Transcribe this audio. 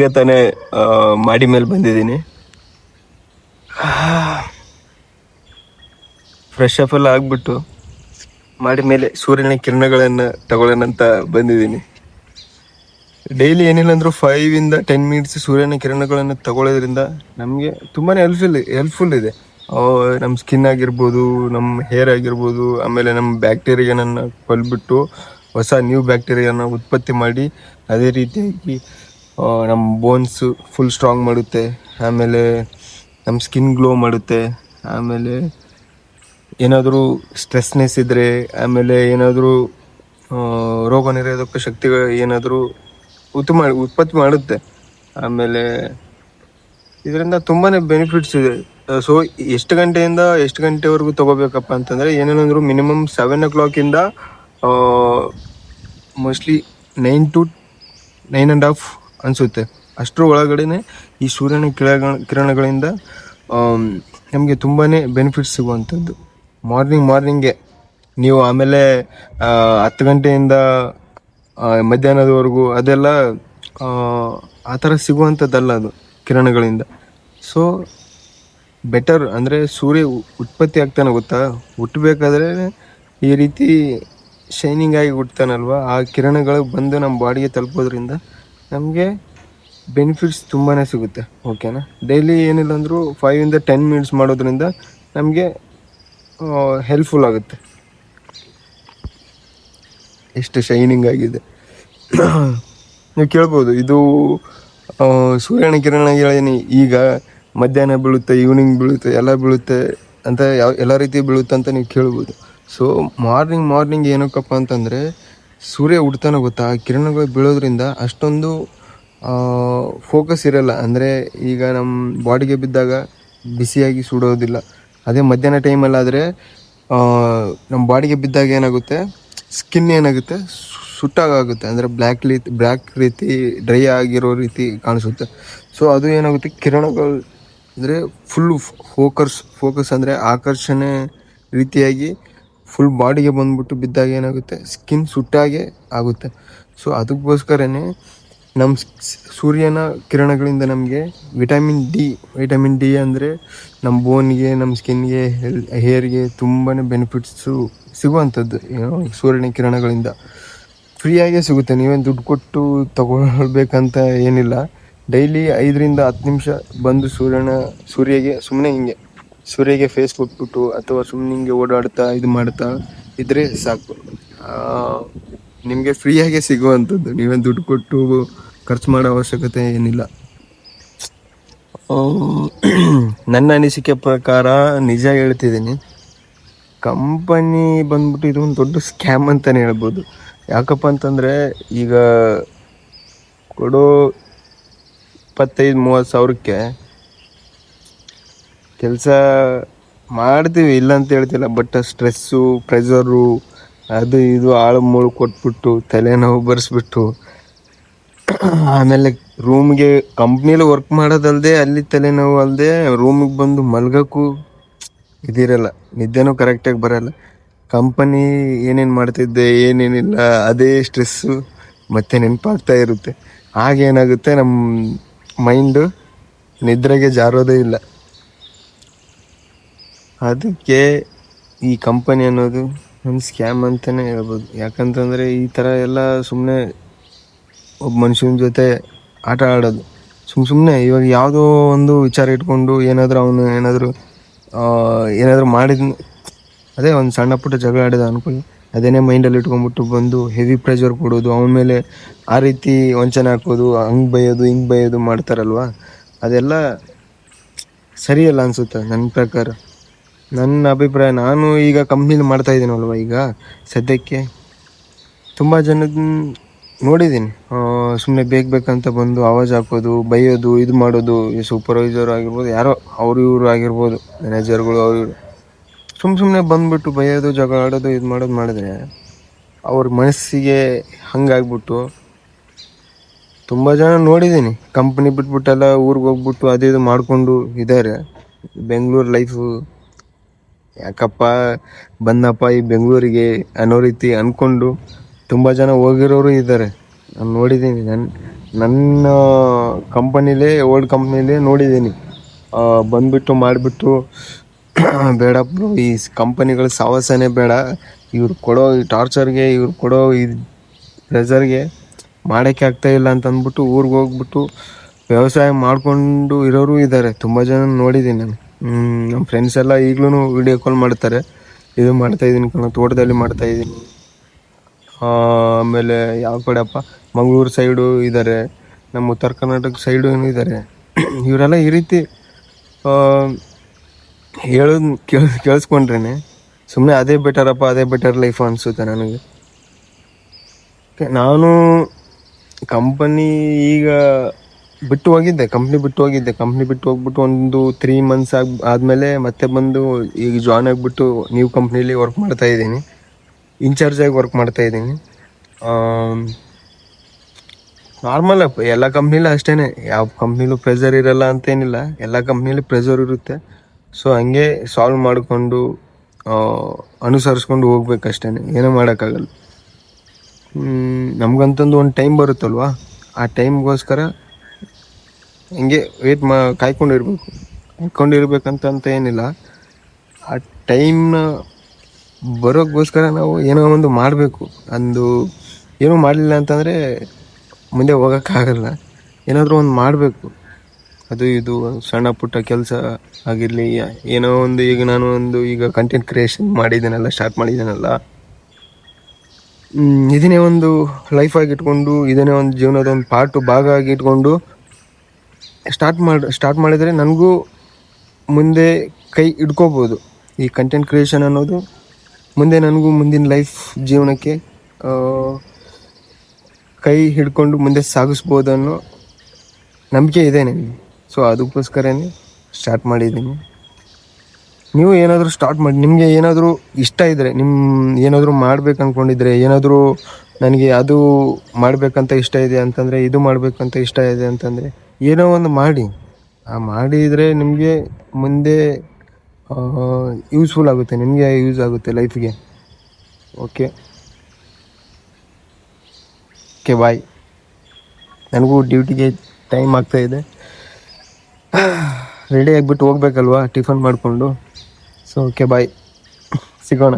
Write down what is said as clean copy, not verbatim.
ಈಗ ತಾನೇ ಮಾಡಿ ಮೇಲೆ ಬಂದಿದ್ದೀನಿ. ಫ್ರೆಶ್ ಅಪ್ ಎಲ್ಲ ಆಗ್ಬಿಟ್ಟು ಮಾಡಿ ಮೇಲೆ ಸೂರ್ಯನ ಕಿರಣಗಳನ್ನು ತಗೊಳ್ಳೋಣಂತ ಬಂದಿದ್ದೀನಿ. ಡೈಲಿ ಏನಿಲ್ಲ ಅಂದರೂ 5 ಇಂದ 10 ಮಿನಿಟ್ಸ್ ಸೂರ್ಯನ ಕಿರಣಗಳನ್ನು ತಗೊಳ್ಳೋದ್ರಿಂದ ನಮಗೆ ತುಂಬಾ ಹೆಲ್ಪ್ಫುಲ್ ಇದೆ. ನಮ್ಮ ಸ್ಕಿನ್ ಆಗಿರ್ಬೋದು, ನಮ್ಮ ಹೇರ್ ಆಗಿರ್ಬೋದು, ಆಮೇಲೆ ನಮ್ಮ ಬ್ಯಾಕ್ಟೀರಿಯಾನ ಕೊಲ್ಬಿಟ್ಟು ಹೊಸ ನ್ಯೂ ಬ್ಯಾಕ್ಟೀರಿಯಾನ ಉತ್ಪತ್ತಿ ಮಾಡಿ ಅದೇ ರೀತಿಯಾಗಿ ನಮ್ಮ ಬೋನ್ಸು ಫುಲ್ ಸ್ಟ್ರಾಂಗ್ ಮಾಡುತ್ತೆ. ಆಮೇಲೆ ನಮ್ಮ ಸ್ಕಿನ್ ಗ್ಲೋ ಮಾಡುತ್ತೆ. ಆಮೇಲೆ ಏನಾದರೂ ಸ್ಟ್ರೆಸ್ನೆಸ್ ಇದ್ದರೆ, ಆಮೇಲೆ ಏನಾದರೂ ರೋಗ ನಿರೋಧಕ ಶಕ್ತಿಗಳು ಏನಾದರೂ ಉತ್ಪತ್ತಿ ಮಾಡುತ್ತೆ. ಆಮೇಲೆ ಇದರಿಂದ ತುಂಬಾ ಬೆನಿಫಿಟ್ಸ್ ಇದೆ. ಸೊ ಎಷ್ಟು ಗಂಟೆಯಿಂದ ಎಷ್ಟು ಗಂಟೆವರೆಗೂ ತೊಗೋಬೇಕಪ್ಪ ಅಂತಂದರೆ, ಏನೇನಂದ್ರು ಮಿನಿಮಮ್ 7 o'clock ಮೋಸ್ಟ್ಲಿ 9 to 9.5 ಅನಿಸುತ್ತೆ. ಅಷ್ಟರ ಒಳಗಡೆ ಈ ಸೂರ್ಯನ ಕಿರಣಗಳಿಂದ ನಮಗೆ ತುಂಬಾ ಬೆನಿಫಿಟ್ಸ್ ಸಿಗುವಂಥದ್ದು. ಮಾರ್ನಿಂಗ್ಗೆ ನೀವು ಆಮೇಲೆ 10 ಗಂಟೆಯಿಂದ ಮಧ್ಯಾಹ್ನದವರೆಗೂ ಅದೆಲ್ಲ ಆ ಥರ ಸಿಗುವಂಥದ್ದಲ್ಲ ಅದು ಕಿರಣಗಳಿಂದ. ಸೊ ಬೆಟರ್ ಅಂದರೆ ಸೂರ್ಯ ಉತ್ಪತ್ತಿ ಆಗ್ತಾನೆ ಗೊತ್ತಾ, ಹುಟ್ಟಬೇಕಾದ್ರೆ ಈ ರೀತಿ ಶೈನಿಂಗ್ ಆಗಿ ಹುಟ್ತಾನಲ್ವ, ಆ ಕಿರಣಗಳು ಬಂದು ನಮ್ಮ ಬಾಡಿಗೆ ತಲುಪೋದ್ರಿಂದ ನಮಗೆ ಬೆನಿಫಿಟ್ಸ್ ತುಂಬಾ ಸಿಗುತ್ತೆ. ಓಕೆನಾ. ಡೈಲಿ ಏನಿಲ್ಲ ಅಂದರೂ 5 ಇಂದ 10 ಮಿನಿಟ್ಸ್ ಮಾಡೋದ್ರಿಂದ ನಮಗೆ ಹೆಲ್ಪ್ಫುಲ್ ಆಗುತ್ತೆ. ಎಷ್ಟು ಶೈನಿಂಗ್ ಆಗಿದೆ ನೀವು ಕೇಳ್ಬೋದು, ಇದು ಸೂರ್ಯನ ಕಿರಣಗಳೇನು ಈಗ ಮಧ್ಯಾಹ್ನ ಬೀಳುತ್ತೆ, ಈವ್ನಿಂಗ್ ಬೀಳುತ್ತೆ, ಎಲ್ಲ ಬೀಳುತ್ತೆ ಅಂತ ಎಲ್ಲ ರೀತಿ ಬೀಳುತ್ತೆ ಅಂತ ನೀವು ಕೇಳ್ಬೋದು. ಸೊ ಮಾರ್ನಿಂಗ್ ಏನಕ್ಕಪ್ಪ ಅಂತಂದರೆ, ಸೂರ್ಯ ಹುಡ್ತಾನೆ ಗೊತ್ತಾ, ಕಿರಣಗಳು ಬೀಳೋದ್ರಿಂದ ಅಷ್ಟೊಂದು ಫೋಕಸ್ ಇರೋಲ್ಲ. ಅಂದರೆ ಈಗ ನಮ್ಮ ಬಾಡಿಗೆ ಬಿದ್ದಾಗ ಬಿಸಿಯಾಗಿ ಸುಡೋದಿಲ್ಲ. ಅದೇ ಮಧ್ಯಾಹ್ನ ಟೈಮಲ್ಲಾದರೆ ನಮ್ಮ ಬಾಡಿಗೆ ಬಿದ್ದಾಗ ಏನಾಗುತ್ತೆ, ಸ್ಕಿನ್ ಏನಾಗುತ್ತೆ, ಸುಟ್ಟಾಗುತ್ತೆ. ಅಂದರೆ ಬ್ಲ್ಯಾಕ್ ರೀತಿ ಡ್ರೈ ಆಗಿರೋ ರೀತಿ ಕಾಣಿಸುತ್ತೆ. ಸೊ ಅದು ಏನಾಗುತ್ತೆ, ಕಿರಣಗಳು ಅಂದರೆ ಫುಲ್ಲು ಫೋಕಸ್ ಅಂದರೆ ಆಕರ್ಷಣೆ ರೀತಿಯಾಗಿ ಫುಲ್ ಬಾಡಿಗೆ ಬಂದ್ಬಿಟ್ಟು ಬಿದ್ದಾಗ ಏನಾಗುತ್ತೆ, ಸ್ಕಿನ್ ಸುಟ್ಟಾಗೆ ಆಗುತ್ತೆ. ಸೊ ಅದಕ್ಕೋಸ್ಕರನೇ ನಮ್ಮ ಸೂರ್ಯನ ಕಿರಣಗಳಿಂದ ನಮಗೆ ವಿಟಮಿನ್ ಡಿ ಅಂದರೆ ನಮ್ಮ ಬೋನ್ಗೆ, ನಮ್ಮ ಸ್ಕಿನ್ಗೆ, ಹೇರ್ಗೆ ತುಂಬಾ ಬೆನಿಫಿಟ್ಸು ಸಿಗುವಂಥದ್ದು ಸೂರ್ಯನ ಕಿರಣಗಳಿಂದ. ಫ್ರೀಯಾಗೇ ಸಿಗುತ್ತೆ, ನೀವೇನು ದುಡ್ಡು ಕೊಟ್ಟು ತಗೊಳ್ಬೇಕಂತ ಏನಿಲ್ಲ. ಡೈಲಿ 5 to 10 ನಿಮಿಷ ಬಂದು ಸೂರ್ಯಗೆ ಸುಮ್ಮನೆ ಹಿಂಗೆ ಸೂರ್ಯಗೆ ಫೇಸ್ ಕೊಟ್ಬಿಟ್ಟು ಅಥವಾ ಸುಮ್ಮನೆ ಹಿಂಗೆ ಓಡಾಡ್ತಾ ಇದು ಮಾಡ್ತಾ ಇದ್ದರೆ ಸಾಕು, ನಿಮಗೆ ಫ್ರೀಯಾಗೇ ಸಿಗುವಂಥದ್ದು. ನೀವೇನು ದುಡ್ಡು ಕೊಟ್ಟು ಖರ್ಚು ಮಾಡೋ ಅವಶ್ಯಕತೆ ಏನಿಲ್ಲ. ನನ್ನ ಅನಿಸಿಕೆ ಪ್ರಕಾರ ನಿಜ ಹೇಳ್ತಿದ್ದೀನಿ, ಕಂಪನಿ ಬಂದ್ಬಿಟ್ಟು ಇದು ಒಂದು ದೊಡ್ಡ ಸ್ಕ್ಯಾಮ್ ಅಂತಲೇ ಹೇಳ್ಬೋದು. ಯಾಕಪ್ಪ ಅಂತಂದರೆ, ಈಗ ಕೊಡೋ 25-30 ಸಾವಿರಕ್ಕೆ ಕೆಲಸ ಮಾಡ್ತೀವಿ, ಇಲ್ಲ ಅಂತ ಹೇಳ್ತಿಲ್ಲ. ಬಟ್ ಸ್ಟ್ರೆಸ್ಸು, ಪ್ರೆಷರು, ಅದು ಇದು ಆಳು ಮೂಳು ಕೊಟ್ಬಿಟ್ಟು ತಲೆನೋವು ಬರ್ಸ್ಬಿಟ್ಟು, ಆಮೇಲೆ ರೂಮ್ಗೆ ಕಂಪ್ನಿಲಿ ವರ್ಕ್ ಮಾಡೋದಲ್ಲದೆ ಅಲ್ಲಿ ತಲೆನೋವು ಅಲ್ಲದೆ ರೂಮಿಗೆ ಬಂದು ಮಲ್ಗೋಕ್ಕೂ ಇದಿರಲ್ಲ, ನಿದ್ದೆನೂ ಕರೆಕ್ಟಾಗಿ ಬರೋಲ್ಲ. ಕಂಪನಿ ಏನೇನು ಮಾಡ್ತಿದ್ದೆ ಏನೇನಿಲ್ಲ ಅದೇ ಸ್ಟ್ರೆಸ್ಸು ಮತ್ತೆ ನೆನಪಾಗ್ತಾ ಇರುತ್ತೆ. ಆಗೇನಾಗುತ್ತೆ, ನಮ್ಮ ಮೈಂಡು ನಿದ್ರೆಗೆ ಜಾರೋದೇ ಇಲ್ಲ. ಅದಕ್ಕೆ ಈ ಕಂಪನಿ ಅನ್ನೋದು ಒಂದು ಸ್ಕ್ಯಾಮ್ ಅಂತಲೇ ಹೇಳ್ಬೋದು. ಯಾಕಂತಂದರೆ ಈ ಥರ ಎಲ್ಲ ಸುಮ್ಮನೆ ಒಬ್ಬ ಮನುಷ್ಯನ ಜೊತೆ ಆಟ ಆಡೋದು, ಸುಮ್ಮನೆ ಇವಾಗ ಯಾವುದೋ ಒಂದು ವಿಚಾರ ಇಟ್ಕೊಂಡು ಅವನು ಏನಾದರೂ ಮಾಡಿದ, ಅದೇ ಒಂದು ಸಣ್ಣ ಪುಟ್ಟ ಜಗಳ ಆಡಿದ ಅನ್ಕೊಳ್ಳಿ, ಅದೇನೇ ಮೈಂಡಲ್ಲಿ ಇಟ್ಕೊಂಡ್ಬಿಟ್ಟು ಬಂದು ಹೆವಿ ಪ್ರೆಷರ್ ಕೊಡೋದು, ಅವನ ಮೇಲೆ ಆ ರೀತಿ ವಂಚನೆ ಹಾಕೋದು, ಹಂಗೆ ಬೈಯೋದು ಮಾಡ್ತಾರಲ್ವ, ಅದೆಲ್ಲ ಸರಿಯಲ್ಲ ಅನಿಸುತ್ತೆ ನನ್ನ ಪ್ರಕಾರ. ನನ್ನ ಅಭಿಪ್ರಾಯ, ನಾನು ಈಗ ಕಂಪ್ನಿಲಿ ಮಾಡ್ತಾಯಿದ್ದೀನಲ್ವ, ಈಗ ಸದ್ಯಕ್ಕೆ ತುಂಬ ಜನದ ನೋಡಿದ್ದೀನಿ, ಸುಮ್ಮನೆ ಬೇಕಂತ ಬಂದು ಆವಾಜ್ ಹಾಕೋದು, ಬೈಯೋದು, ಇದು ಮಾಡೋದು. ಈ ಸೂಪರ್ವೈಸರ್ ಆಗಿರ್ಬೋದು, ಯಾರೋ ಇವರು ಆಗಿರ್ಬೋದು, ಮ್ಯಾನೇಜರ್ಗಳು, ಸುಮ್ಮನೆ ಬಂದುಬಿಟ್ಟು ಬೈಯೋದು, ಜಗಳ ಆಡೋದು, ಇದು ಮಾಡಿದ್ರೆ ಅವ್ರ ಮನಸ್ಸಿಗೆ ಹಂಗಾಗ್ಬಿಟ್ಟು ತುಂಬ ಜನ ನೋಡಿದ್ದೀನಿ. ಕಂಪ್ನಿ ಬಿಟ್ಬಿಟ್ಟೆಲ್ಲ ಊರಿಗೆ ಹೋಗ್ಬಿಟ್ಟು ಅದು ಇದು ಮಾಡಿಕೊಂಡು ಇದ್ದಾರೆ. ಬೆಂಗಳೂರು ಲೈಫು ಯಾಕಪ್ಪ ಬಂದಪ್ಪ ಈ ಬೆಂಗಳೂರಿಗೆ ಅನ್ನೋ ರೀತಿ ಅಂದ್ಕೊಂಡು ತುಂಬ ಜನ ಹೋಗಿರೋರು ಇದ್ದಾರೆ, ನಾನು ನೋಡಿದ್ದೀನಿ. ನನ್ನ ಕಂಪನಿಲೇ ಓಲ್ಡ್ ಕಂಪ್ನಿಲೇ ನೋಡಿದ್ದೀನಿ. ಬಂದ್ಬಿಟ್ಟು ಮಾಡಿಬಿಟ್ಟು ಬೇಡ ಬ್ರೋ, ಈ ಕಂಪನಿಗಳ ಸಾವಾಸನೆ ಬೇಡ, ಇವ್ರು ಕೊಡೋ ಈ ಟಾರ್ಚರ್ಗೆ, ಇವ್ರು ಕೊಡೋ ಈ ಪ್ರೆಸರ್ಗೆ ಮಾಡೋಕ್ಕೆ ಆಗ್ತಾಯಿಲ್ಲ ಅಂತ ಅಂದ್ಬಿಟ್ಟು ಊರಿಗೆ ಹೋಗ್ಬಿಟ್ಟು ವ್ಯವಸಾಯ ಮಾಡಿಕೊಂಡು ಇರೋರು ಇದ್ದಾರೆ. ತುಂಬ ಜನ ನೋಡಿದ್ದೀನಿ ನಾನು. ನಮ್ಮ ಫ್ರೆಂಡ್ಸ್ ಎಲ್ಲ ಈಗಲೂ ವಿಡಿಯೋ ಕಾಲ್ ಮಾಡ್ತಾರೆ, ಇದು ಮಾಡ್ತಾಯಿದ್ದೀನಿ ಕಣೋ, ತೋಟದಲ್ಲಿ ಮಾಡ್ತಾಯಿದ್ದೀನಿ. ಆಮೇಲೆ ಯಾವ ಕಡೆಯಪ್ಪ, ಮಂಗಳೂರು ಸೈಡು ಇದ್ದಾರೆ, ನಮ್ಮ ಉತ್ತರ ಕರ್ನಾಟಕ ಸೈಡು ಇದ್ದಾರೆ. ಇವರೆಲ್ಲ ಈ ರೀತಿ ಹೇಳೋದು ಕೇಳಿಸ್ಕೊಂಡ್ರೇ ಸುಮ್ಮನೆ ಅದೇ ಬೆಟರಪ್ಪ, ಅದೇ ಬೆಟರ್ ಲೈಫ್ ಅನಿಸುತ್ತೆ ನನಗೆ. ನಾನು ಕಂಪನಿ ಈಗ ಬಿಟ್ಟು ಹೋಗಿದ್ದೆ, ಕಂಪ್ನಿ ಬಿಟ್ಟು ಹೋಗ್ಬಿಟ್ಟು ಒಂದು 3 months ಆದಮೇಲೆ ಮತ್ತೆ ಬಂದು ಈಗ ಜಾಯ್ನ್ ಆಗಿಬಿಟ್ಟು ನ್ಯೂ ಕಂಪ್ನೀಲಿ ವರ್ಕ್ ಮಾಡ್ತಾಯಿದ್ದೀನಿ, ಇನ್ಚಾರ್ಜಾಗಿ ವರ್ಕ್ ಮಾಡ್ತಾಯಿದ್ದೀನಿ. ನಾರ್ಮಲ್ ಅಪ್ಪ, ಎಲ್ಲ ಕಂಪ್ನಿಲೂ ಅಷ್ಟೇ, ಯಾವ ಕಂಪ್ನಿಲೂ ಪ್ರೆಷರ್ ಇರಲ್ಲ ಅಂತೇನಿಲ್ಲ, ಎಲ್ಲ ಕಂಪ್ನಿಲೂ ಪ್ರೆಷರ್ ಇರುತ್ತೆ. ಸೊ ಹಂಗೆ ಸಾಲ್ವ್ ಮಾಡಿಕೊಂಡು ಅನುಸರಿಸ್ಕೊಂಡು ಹೋಗ್ಬೇಕಷ್ಟೇ, ಏನೂ ಮಾಡೋಕ್ಕಾಗಲ್ಲ. ನಮಗಂತಂದು ಒಂದು ಟೈಮ್ ಬರುತ್ತಲ್ವ, ಆ ಟೈಮ್ಗೋಸ್ಕರ ಹಿಂಗೆ ಕಾಯ್ಕೊಂಡಿರ್ಬೇಕಂತ ಏನಿಲ್ಲ. ಆ ಟೈಮ್ನ ಬರೋಕ್ಕೋಸ್ಕರ ನಾವು ಏನೋ ಒಂದು ಮಾಡಬೇಕು. ಏನೂ ಮಾಡಲಿಲ್ಲ ಅಂತಂದರೆ ಮುಂದೆ ಹೋಗೋಕ್ಕಾಗಲ್ಲ. ಏನಾದರೂ ಒಂದು ಮಾಡಬೇಕು. ಅದು ಇದು ಸಣ್ಣ ಪುಟ್ಟ ಕೆಲಸ ಆಗಿರಲಿ, ಏನೋ ಒಂದು. ಈಗ ಕಂಟೆಂಟ್ ಕ್ರಿಯೇಷನ್ ಸ್ಟಾರ್ಟ್ ಮಾಡಿದ್ದೀನಲ್ಲ, ಇದನ್ನೇ ಒಂದು ಲೈಫಾಗಿ ಇಟ್ಕೊಂಡು, ಇದನ್ನೇ ಒಂದು ಜೀವನದ ಒಂದು ಭಾಗ ಆಗಿ ಇಟ್ಕೊಂಡು ಸ್ಟಾರ್ಟ್ ಮಾಡಿದರೆ ನನಗೂ ಮುಂದೆ ಕೈ ಹಿಡ್ಕೋಬೋದು. ಈ ಕಂಟೆಂಟ್ ಕ್ರಿಯೇಷನ್ ಅನ್ನೋದು ಮುಂದೆ ನನಗೂ ಮುಂದಿನ ಲೈಫ್ ಜೀವನಕ್ಕೆ ಕೈ ಹಿಡ್ಕೊಂಡು ಮುಂದೆ ಸಾಗಿಸ್ಬೋದು ಅನ್ನೋ ನಂಬಿಕೆ ಇದೆ ನನಗೆ. ಸೊ ಅದಕ್ಕೋಸ್ಕರನೇ ಸ್ಟಾರ್ಟ್ ಮಾಡಿದ್ದೀನಿ. ನೀವು ಏನಾದರೂ ಸ್ಟಾರ್ಟ್ ಮಾಡಿ, ನಿಮಗೆ ಏನಾದರೂ ಇಷ್ಟ ಇದ್ದರೆ, ಏನಾದರೂ ಮಾಡ್ಬೇಕು ಅಂದ್ಕೊಂಡಿದ್ರೆ, ಏನಾದರೂ ನನಗೆ ಅದು ಮಾಡಬೇಕಂತ ಇಷ್ಟ ಇದೆ ಅಂತಂದರೆ, ಇದು ಮಾಡಬೇಕಂತ ಇಷ್ಟ ಇದೆ ಅಂತಂದರೆ, ಏನೋ ಒಂದು ಮಾಡಿದರೆ ನಿಮಗೆ ಮುಂದೆ ಯೂಸ್ಫುಲ್ ಆಗುತ್ತೆ, ನಿಮಗೆ ಯೂಸ್ ಆಗುತ್ತೆ ಲೈಫಿಗೆ. Okay bye. ನನಗೂ ಡ್ಯೂಟಿಗೆ ಟೈಮ್ ಆಗ್ತಾಯಿದೆ, ರೆಡಿ ಆಗಿಬಿಟ್ಟು ಹೋಗ್ಬೇಕಲ್ವಾ ಟಿಫನ್ ಮಾಡಿಕೊಂಡು. ಸೊ ಓಕೆ ಬಾಯ್, ಸಿಗೋಣ.